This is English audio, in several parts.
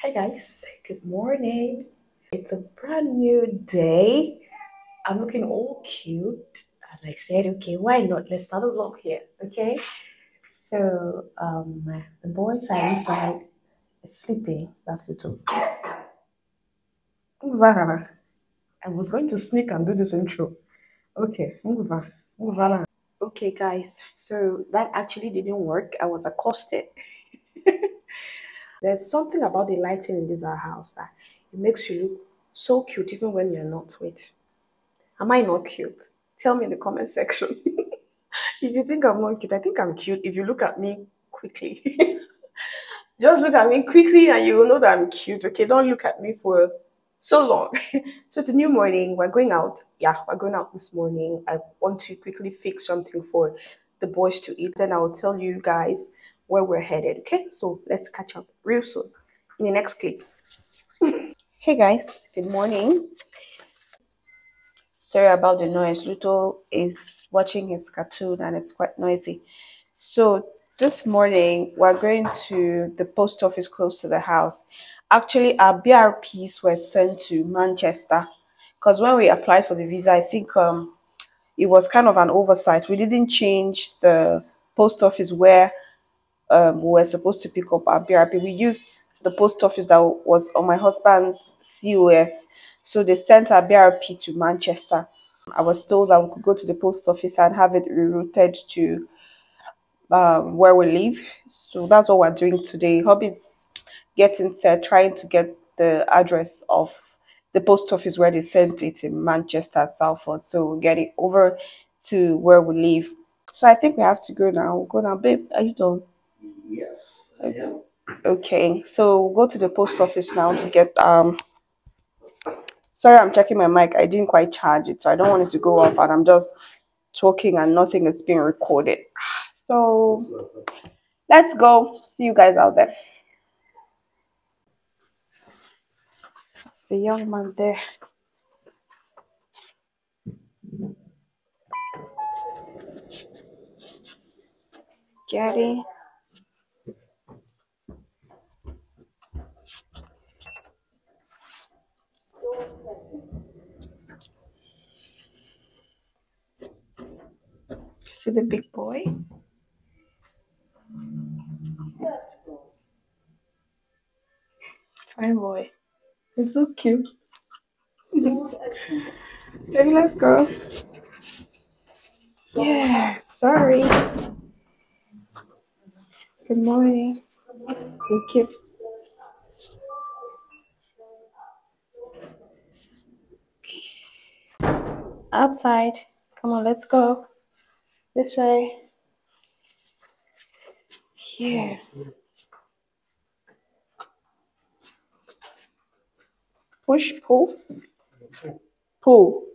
Hi guys, good morning. It's a brand new day. I'm looking all cute. And I said, okay, why not? Let's start a vlog here, okay? So the boys are inside sleeping. That's little. I was going to sneak and do this intro. Okay, move on. Move on. Okay, guys, so that actually didn't work. I was accosted. There's something about the lighting in this our house that it makes you look so cute even when you're not. Wait, am I not cute? Tell me in the comment section. If you think I'm not cute, I think I'm cute if you look at me quickly. Just look at me quickly and you will know that I'm cute. Okay, don't look at me for so long. So it's a new morning. We're going out. Yeah, we're going out this morning. I want to quickly fix something for the boys to eat. Then I will tell you guys where we're headed. Okay, so let's catch up real soon in the next clip. Hey guys, good morning. Sorry about the noise. Luto is watching his cartoon and it's quite noisy. So this morning we're going to the post office close to the house. Actually, our BRPs were sent to Manchester because when we applied for the visa, I think it was kind of an oversight. We didn't change the post office where we were supposed to pick up our BRP. We used the post office that was on my husband's COS. So they sent our BRP to Manchester. I was told that we could go to the post office and have it rerouted to where we live. So that's what we're doing today. Hobby's getting set, trying to get the address of the post office where they sent it in Manchester, Salford. So we'll get it over to where we live. So I think we have to go now. We'll go now, babe. Are you done? Yes. Okay. Okay. So we'll go to the post office now to get sorry, I'm checking my mic. I didn't quite charge it, so I don't want it to go off and I'm just talking and nothing is being recorded. So let's go. See you guys out there. It's the young man there. Gary. See the big boy? Fine boy. He's so cute. Baby, let's go. Yeah, sorry. Good morning. Thank you. Outside. Come on, let's go. This way. Here. Push, pull. Pull.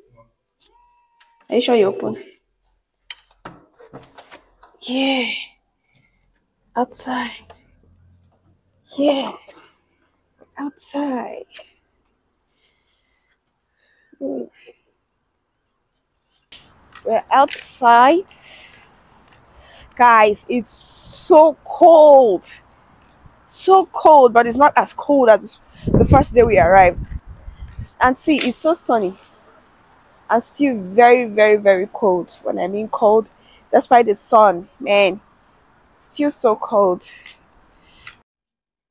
Are you sure you open? Yeah. Outside. Yeah. Outside. Mm. We're outside. Guys, it's so cold. So cold, but it's not as cold as the first day we arrived. And see, it's so sunny and still very, very, very cold. When I mean cold, that's why the sun, man, still so cold.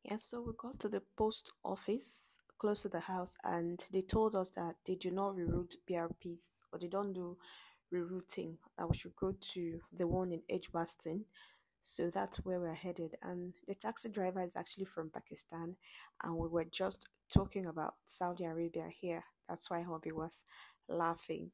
Yeah, so we got to the post office close to the house and they told us that they do not reroute BRPs or they don't do rerouting, that we should go to the one in Edgbaston. So that's where we're headed. And the taxi driver is actually from Pakistan and we were just talking about Saudi Arabia here. That's why Hobby was laughing.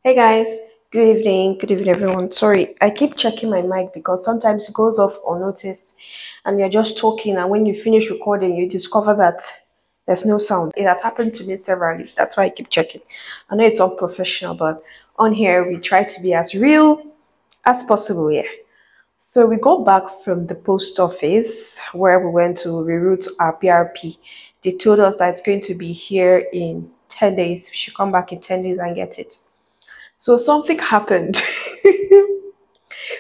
Hey guys, good evening everyone. Sorry, I keep checking my mic because sometimes it goes off unnoticed and you're just talking, and when you finish recording, you discover that there's no sound. It has happened to me severally. That's why I keep checking. I know it's unprofessional, but on here we try to be as real as possible here. So we got back from the post office where we went to reroute our BRP. They told us that it's going to be here in 10 days. We should come back in 10 days and get it. So something happened.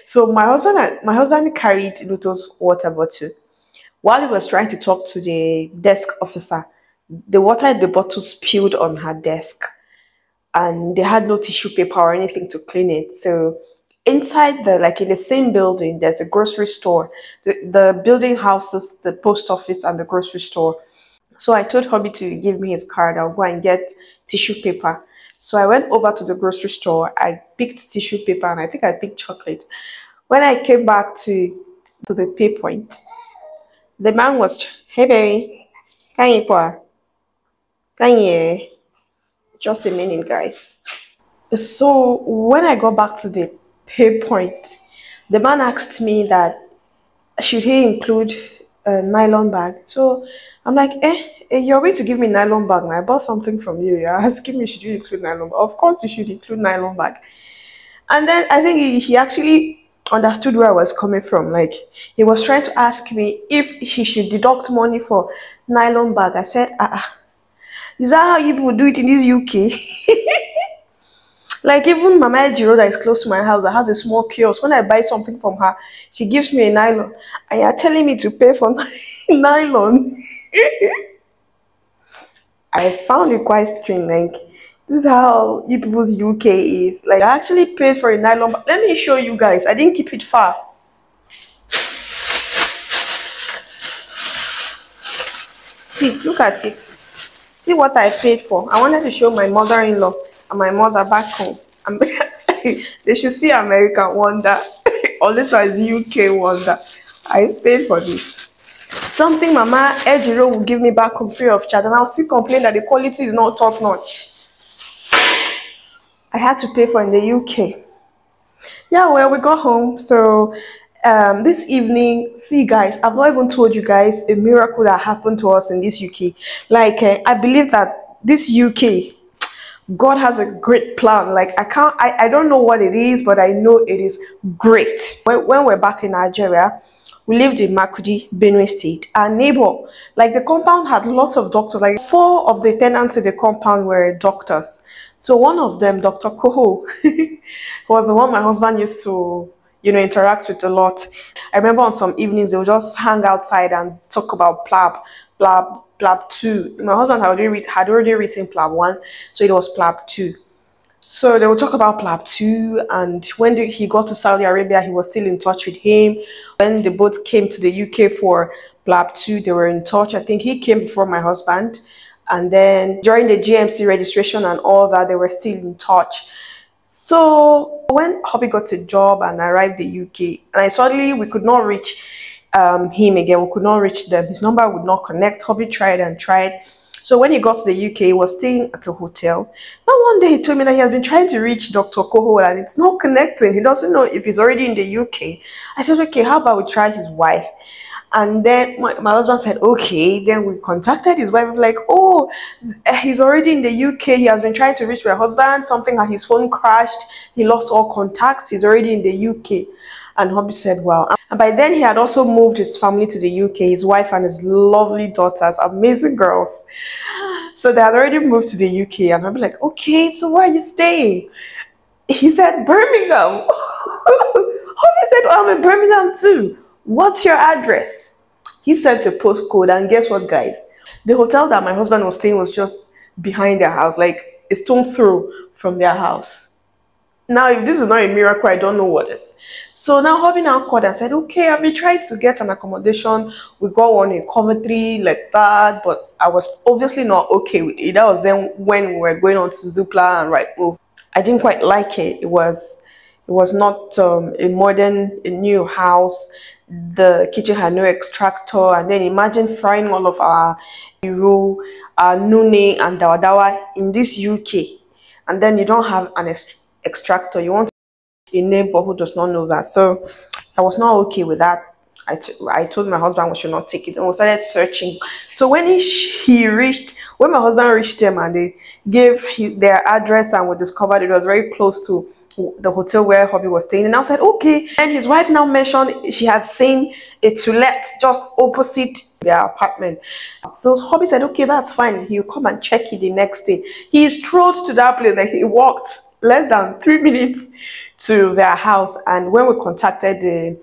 So my husband carried Luto's water bottle. While he was trying to talk to the desk officer, the water in the bottle spilled on her desk, and they had no tissue paper or anything to clean it. So inside the like in the same building, there's a grocery store. The building houses the post office and the grocery store. So I told Hobby to give me his card. I'll go and get tissue paper. So I went over to the grocery store. I picked tissue paper and I think I picked chocolate. When I came back to the pay point, the man was, hey baby, can you pour? Can you? Just a minute, guys. So when I got back to the pay point, the man asked me that should he include a nylon bag? So I'm like, you're going to give me nylon bag now. I bought something from you. You're asking me, should you include nylon bag? Of course, you should include nylon bag. And then I think he actually understood where I was coming from. Like, he was trying to ask me if he should deduct money for nylon bag. I said, is that how you people do it in this UK? Like even Mama Ejiro that is close to my house that has a small kiosk. When I buy something from her, she gives me a nylon. And you're telling me to pay for nylon. I found it quite strange. Like, this is how you people's UK is. Like, I actually paid for a nylon. Let me show you guys. I didn't keep it far. See, look at it. See what I paid for. I wanted to show my mother-in-law and my mother back home. They should see American wonder. Or this was UK wonder. I paid for this. Something Mama Ejiro will give me back home free of charge, and I'll still complain that the quality is not top notch. I had to pay for in the UK. Yeah, well, we got home. So this evening, see guys, I've not even told you guys a miracle that happened to us in this UK. Like, I believe that this UK, God has a great plan. Like, I don't know what it is, but I know it is great. When we're back in Nigeria, we lived in Makudi, Benue State. Our neighbor, like the compound had lots of doctors. Like 4 of the tenants in the compound were doctors. So one of them, Dr. Koho, was the one my husband used to, interact with a lot. I remember on some evenings they would just hang outside and talk about plab 2. My husband had already written plab 1, so it was plab 2. So they will talk about plab 2, and when he got to Saudi Arabia, he was still in touch with him. When they both came to the UK for plab 2, they were in touch. I think he came before my husband. And then during the GMC registration and all that, they were still in touch. So when Hobby got a job and arrived in the UK, and we could not reach him again. We could not reach them. His number would not connect. Hobby tried and tried. So when he got to the UK, he was staying at a hotel. Now one day he told me that he has been trying to reach Dr. Koho and it's not connecting. He doesn't know if he's already in the UK. I said, okay, how about we try his wife? And then my husband said, okay. Then we contacted his wife, like, oh, he's already in the UK. He has been trying to reach my husband. Something like his phone crashed. He lost all contacts. He's already in the UK. And Hobby said, wow. And by then he had also moved his family to the UK, his wife and his lovely daughters, amazing girls. So they had already moved to the UK. And Hobby like, okay, so where are you staying? He said, Birmingham. Hobby said, oh, I'm in Birmingham too. What's your address? He sent a postcode, and guess what, guys? The hotel that my husband was staying was just behind their house, like a stone throw from their house. Now, if this is not a miracle, I don't know what is. So now Hobby now called and said, okay, I've been trying to get an accommodation. We got one in Coventry like that, but I was obviously not okay with it. That was then when we were going on to Zoopla and Rightmove. I didn't quite like it. It was not a new house. The kitchen had no extractor, and then imagine frying all of our nune and dawadawa in this UK, and then you don't have an extractor. You want a neighbor who does not know that. So I was not okay with that. I told my husband we should not take it, and we started searching. So when when my husband reached them and they gave their address, and we discovered it was very close to the hotel where hubby was staying, and I said okay. And his wife now mentioned she had seen a to let just opposite their apartment. So hubby said okay, that's fine, he'll come and check it the next day. He strolled to that place, like he walked less than 3 minutes to their house, and when we contacted the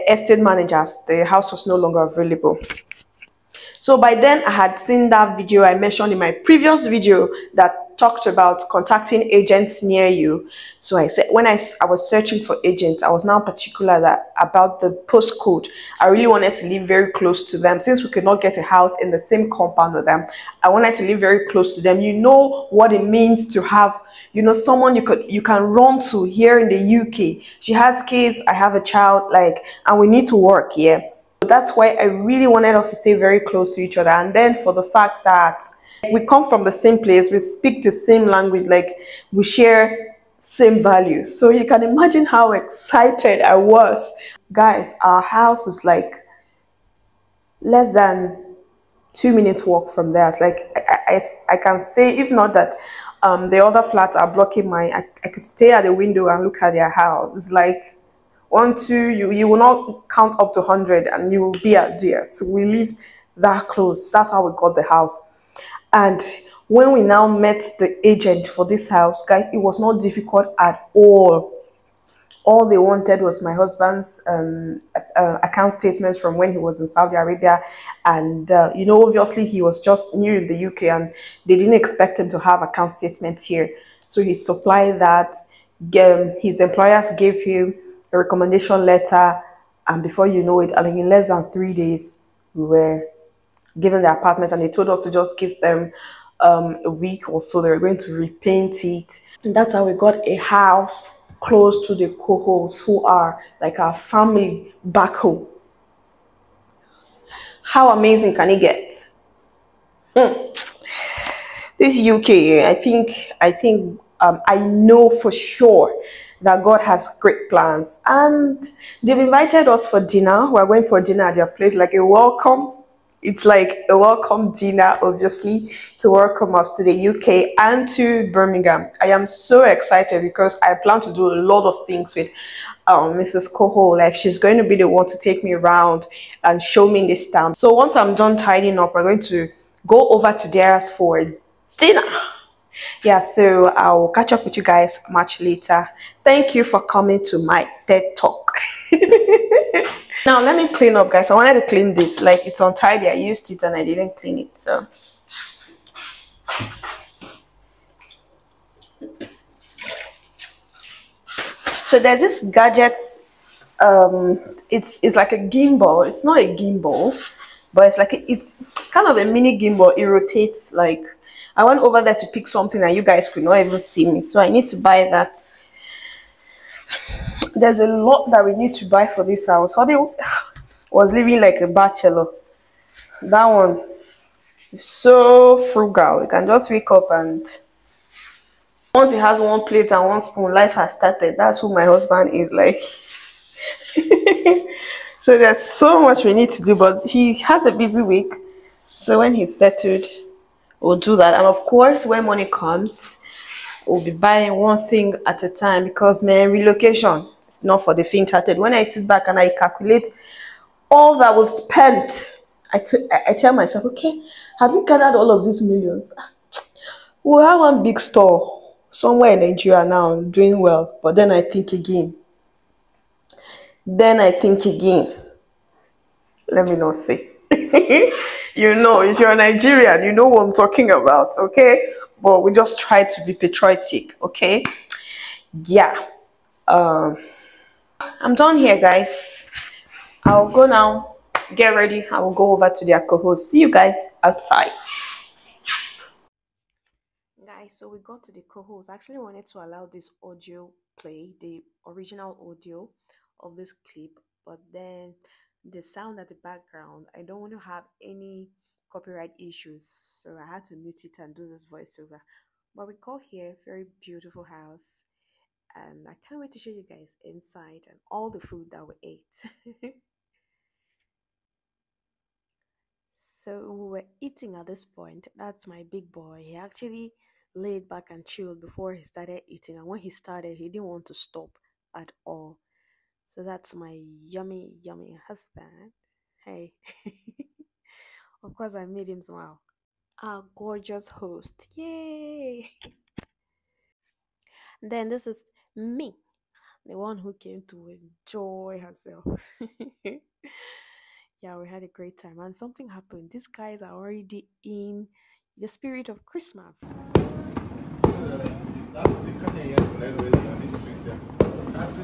estate managers, the house was no longer available. So by then I had seen that video I mentioned in my previous video that talked about contacting agents near you. So I said when I was searching for agents, I was now particular about the postcode. I really wanted to live very close to them. Since we could not get a house in the same compound with them, I wanted to live very close to them. You know what it means to have, someone you can run to here in the UK. She has kids, I have a child, and we need to work, yeah. That's why I really wanted us to stay very close to each other. And then for the fact that we come from the same place, we speak the same language, like we share same values. So you can imagine how excited I was. Guys, our house is like less than 2 minutes walk from there. It's like I can stay, if not that the other flats are blocking mine, I could stay at the window and look at their house. It's like 1, 2, you will not count up to 100 and you will be at there. So we lived that close. That's how we got the house. And when we now met the agent for this house, guys, it was not difficult at all. All they wanted was my husband's account statements from when he was in Saudi Arabia. And, obviously he was just new in the UK and they didn't expect him to have account statements here. So he supplied that. His employers gave him a recommendation letter. And before you know it, I think in less than 3 days, we were given the apartments, and they told us to just give them a week or so. They were going to repaint it. And that's how we got a house close to the co-hosts who are like our family back home. How amazing can it get? This UK, I know for sure that God has great plans, and they've invited us for dinner. We're going for dinner at their place, like a welcome. It's like a welcome dinner, obviously, to welcome us to the UK and to Birmingham. I am so excited because I plan to do a lot of things with Mrs. Coho. Like, she's going to be the one to take me around and show me this town. So once I'm done tidying up, we're going to go over to theirs for dinner. Yeah, so I'll catch up with you guys much later. Thank you for coming to my TED Talk. Now let me clean up, guys. I wanted to clean this, like it's untidy. I used it and I didn't clean it. So there's this gadget. It's like a gimbal. It's not a gimbal, but it's kind of a mini gimbal. It rotates. Like, I went over there to pick something and you guys could not even see me, so I need to buy that. There's a lot that we need to buy for this house. Hobby was living like a bachelor. That one is so frugal. You can just wake up and once he has one plate and one spoon, life has started. That's who my husband is like. So there's so much we need to do, but he has a busy week. So when he's settled, we'll do that. And of course, when money comes, we'll be buying one thing at a time, because man, relocation, it's not for the faint-hearted. When I sit back and I calculate all that we've spent, I tell myself, okay, have we gathered all of these millions? We'll have one big store somewhere in Nigeria now, doing well. But then I think again. Let me not say. If you're Nigerian, you know what I'm talking about, okay? But we just try to be patriotic, okay? Yeah. I'm done here, guys. I'll go now. Get ready. I will go over to their co-host. See you guys outside. Guys, so we got to the co-host. I actually wanted to allow this audio play, the original audio of this clip, but then the sound at the background, I don't want to have any copyright issues, so I had to mute it and do this voiceover. But we got here, very beautiful house. and I can't wait to show you guys inside and all the food that we ate. So we were eating at this point. That's my big boy. He actually laid back and chilled before he started eating. And when he started, he didn't want to stop at all. So that's my yummy, yummy husband. Hey. Of course, I made him smile. Our gorgeous host. Yay! Then this is me, the one who came to enjoy herself. Yeah, we had a great time. And something happened. These guys are already in the spirit of Christmas. That's the kind of young on this street. That's the